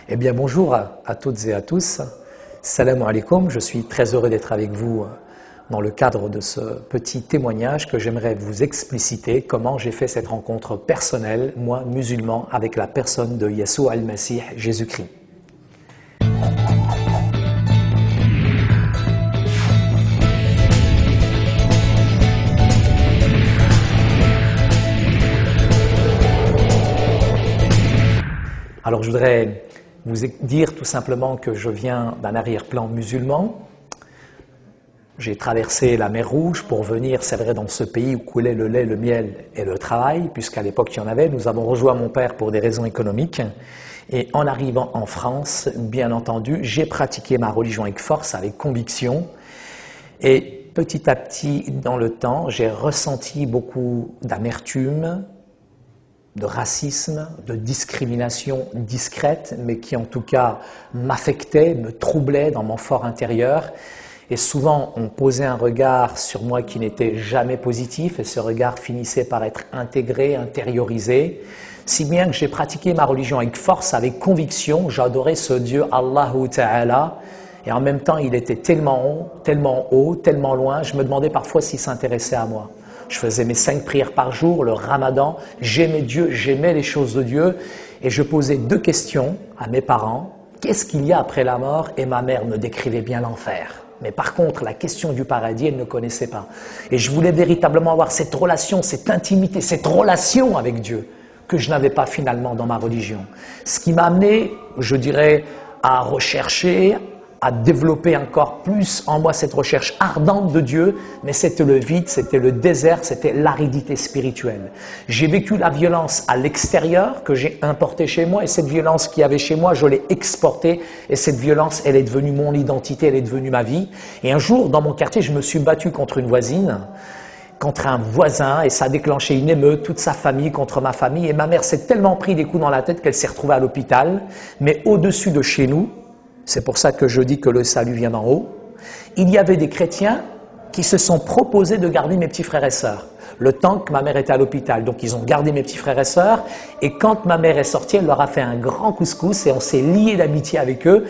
Eh bien bonjour à toutes et à tous. Salam alaikum, je suis très heureux d'être avec vous dans le cadre de ce petit témoignage que j'aimerais vous expliciter comment j'ai fait cette rencontre personnelle, moi musulman, avec la personne de Yeshua al-Masih, Jésus-Christ. Alors je voudrais vous dire tout simplement que je viens d'un arrière-plan musulman. J'ai traversé la mer Rouge pour venir, c'est vrai, dans ce pays où coulait le lait, le miel et le travail, puisqu'à l'époque il y en avait. Nous avons rejoint mon père pour des raisons économiques. Et en arrivant en France, bien entendu, j'ai pratiqué ma religion avec force, avec conviction. Et petit à petit, dans le temps, j'ai ressenti beaucoup d'amertume, de racisme, de discrimination discrète, mais qui en tout cas m'affectait, me troublait dans mon fort intérieur. Et souvent, on posait un regard sur moi qui n'était jamais positif, et ce regard finissait par être intégré, intériorisé, si bien que j'ai pratiqué ma religion avec force, avec conviction. J'adorais ce Dieu, Allahu Ta'ala, et en même temps, il était tellement haut, tellement loin, je me demandais parfois s'il s'intéressait à moi. Je faisais mes 5 prières par jour, le ramadan, j'aimais Dieu, j'aimais les choses de Dieu, et je posais 2 questions à mes parents. Qu'est-ce qu'il y a après la mort? Et ma mère me décrivait bien l'enfer. Mais par contre, la question du paradis, elle ne connaissait pas. Et je voulais véritablement avoir cette relation, cette intimité, cette relation avec Dieu, que je n'avais pas finalement dans ma religion. Ce qui m'a amené, je dirais, à rechercher, à développer encore plus en moi cette recherche ardente de Dieu, mais c'était le vide, c'était le désert, c'était l'aridité spirituelle. J'ai vécu la violence à l'extérieur que j'ai importée chez moi, et cette violence qu'il y avait chez moi, je l'ai exportée, et cette violence, elle est devenue mon identité, elle est devenue ma vie. Et un jour, dans mon quartier, je me suis battu contre une voisine, contre un voisin, et ça a déclenché une émeute, toute sa famille contre ma famille, et ma mère s'est tellement pris des coups dans la tête qu'elle s'est retrouvée à l'hôpital. Mais au-dessus de chez nous, c'est pour ça que je dis que le salut vient d'en haut, il y avait des chrétiens qui se sont proposés de garder mes petits frères et sœurs, le temps que ma mère était à l'hôpital. Donc ils ont gardé mes petits frères et sœurs, et quand ma mère est sortie, elle leur a fait un grand couscous, et on s'est liés d'amitié avec eux.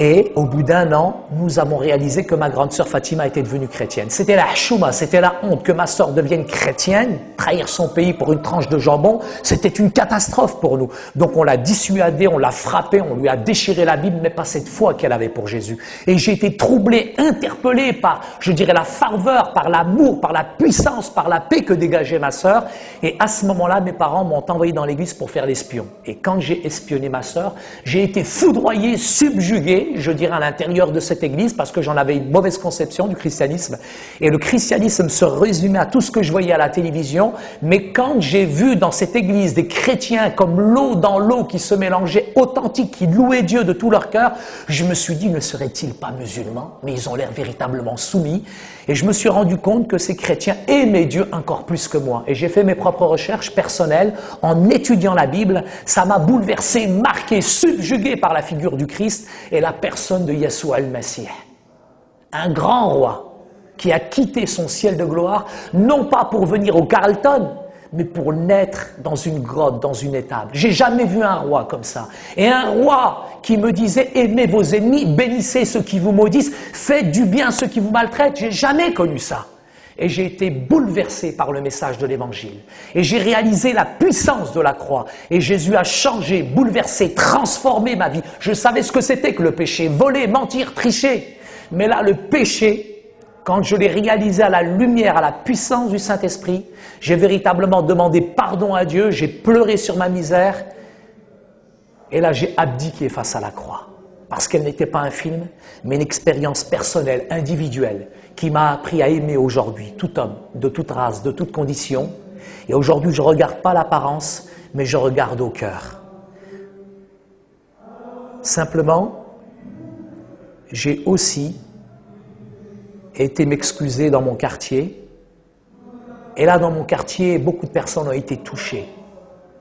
Et au bout d'1 an, nous avons réalisé que ma grande sœur Fatima était devenue chrétienne. C'était la chouma, c'était la honte que ma sœur devienne chrétienne, trahir son pays pour une tranche de jambon, c'était une catastrophe pour nous. Donc on l'a dissuadée, on l'a frappée, on lui a déchiré la Bible, mais pas cette foi qu'elle avait pour Jésus. Et j'ai été troublé, interpellé par, je dirais, la ferveur, par l'amour, par la puissance, par la paix que dégageait ma sœur. Et à ce moment-là, mes parents m'ont envoyé dans l'église pour faire l'espion. Et quand j'ai espionné ma sœur, j'ai été foudroyé, subjugué, je dirais, à l'intérieur de cette église, parce que j'en avais une mauvaise conception du christianisme. Et le christianisme se résumait à tout ce que je voyais à la télévision. Mais quand j'ai vu dans cette église des chrétiens comme l'eau dans l'eau qui se mélangeaient, authentiques, qui louaient Dieu de tout leur cœur, je me suis dit, ne seraient-ils pas musulmans? Mais ils ont l'air véritablement soumis. Et je me suis rendu compte que ces chrétiens aimaient Dieu encore plus que moi. Et j'ai fait mes propres recherches personnelles en étudiant la Bible. Ça m'a bouleversé, marqué, subjugué par la figure du Christ et la personne de Yeshua al-Masih. Un grand roi qui a quitté son ciel de gloire, non pas pour venir au Carlton, mais pour naître dans une grotte, dans une étable. J'ai jamais vu un roi comme ça. Et un roi qui me disait, aimez vos ennemis, bénissez ceux qui vous maudissent, faites du bien à ceux qui vous maltraitent. J'ai jamais connu ça. Et j'ai été bouleversé par le message de l'Évangile. Et j'ai réalisé la puissance de la croix. Et Jésus a changé, bouleversé, transformé ma vie. Je savais ce que c'était que le péché, voler, mentir, tricher. Mais là, le péché, quand je l'ai réalisé à la lumière, à la puissance du Saint-Esprit, j'ai véritablement demandé pardon à Dieu, j'ai pleuré sur ma misère, et là j'ai abdiqué face à la croix. Parce qu'elle n'était pas un film, mais une expérience personnelle, individuelle, qui m'a appris à aimer aujourd'hui tout homme, de toute race, de toute condition. Et aujourd'hui, je ne regarde pas l'apparence, mais je regarde au cœur. Simplement, j'ai aussi été m'excuser dans mon quartier. Et là, dans mon quartier, beaucoup de personnes ont été touchées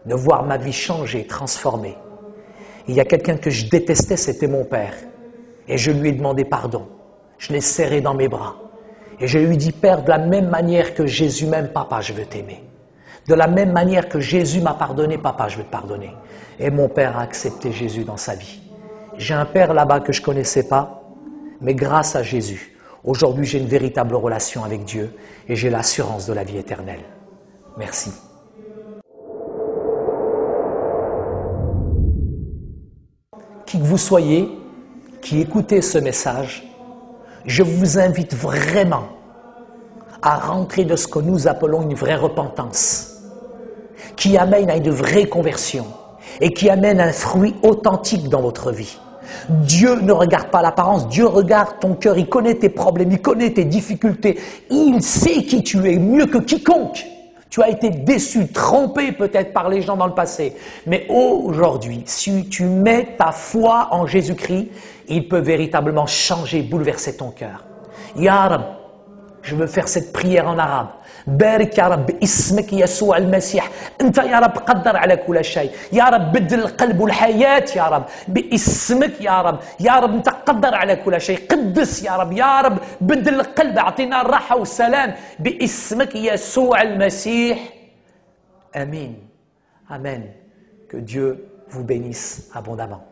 de voir ma vie changer, transformée. Il y a quelqu'un que je détestais, c'était mon père. Et je lui ai demandé pardon. Je l'ai serré dans mes bras. Et je lui ai dit, Père, de la même manière que Jésus m'aime, Papa, je veux t'aimer. De la même manière que Jésus m'a pardonné, papa, je vais te pardonner. Et mon père a accepté Jésus dans sa vie. J'ai un père là-bas que je ne connaissais pas, mais grâce à Jésus, aujourd'hui j'ai une véritable relation avec Dieu et j'ai l'assurance de la vie éternelle. Merci. Qui que vous soyez, qui écoutez ce message, je vous invite vraiment à rentrer de ce que nous appelons une vraie repentance, qui amène à une vraie conversion et qui amène un fruit authentique dans votre vie. Dieu ne regarde pas l'apparence, Dieu regarde ton cœur, il connaît tes problèmes, il connaît tes difficultés, il sait qui tu es mieux que quiconque. Tu as été déçu, trompé peut-être par les gens dans le passé, mais aujourd'hui, si tu mets ta foi en Jésus-Christ, il peut véritablement changer, bouleverser ton cœur. Ya Rab, je veux faire cette prière en arabe. بارك يا رب باسمك يسوع المسيح انت يا رب قدر على كل شيء يا رب بدل القلب والحياة يا رب باسمك يا رب انت قدر على كل شيء قدس يا رب بدل القلب اعطينا الراحة والسلام باسمك يسوع المسيح Amen. Amen. Que Dieu vous bénisse abondamment.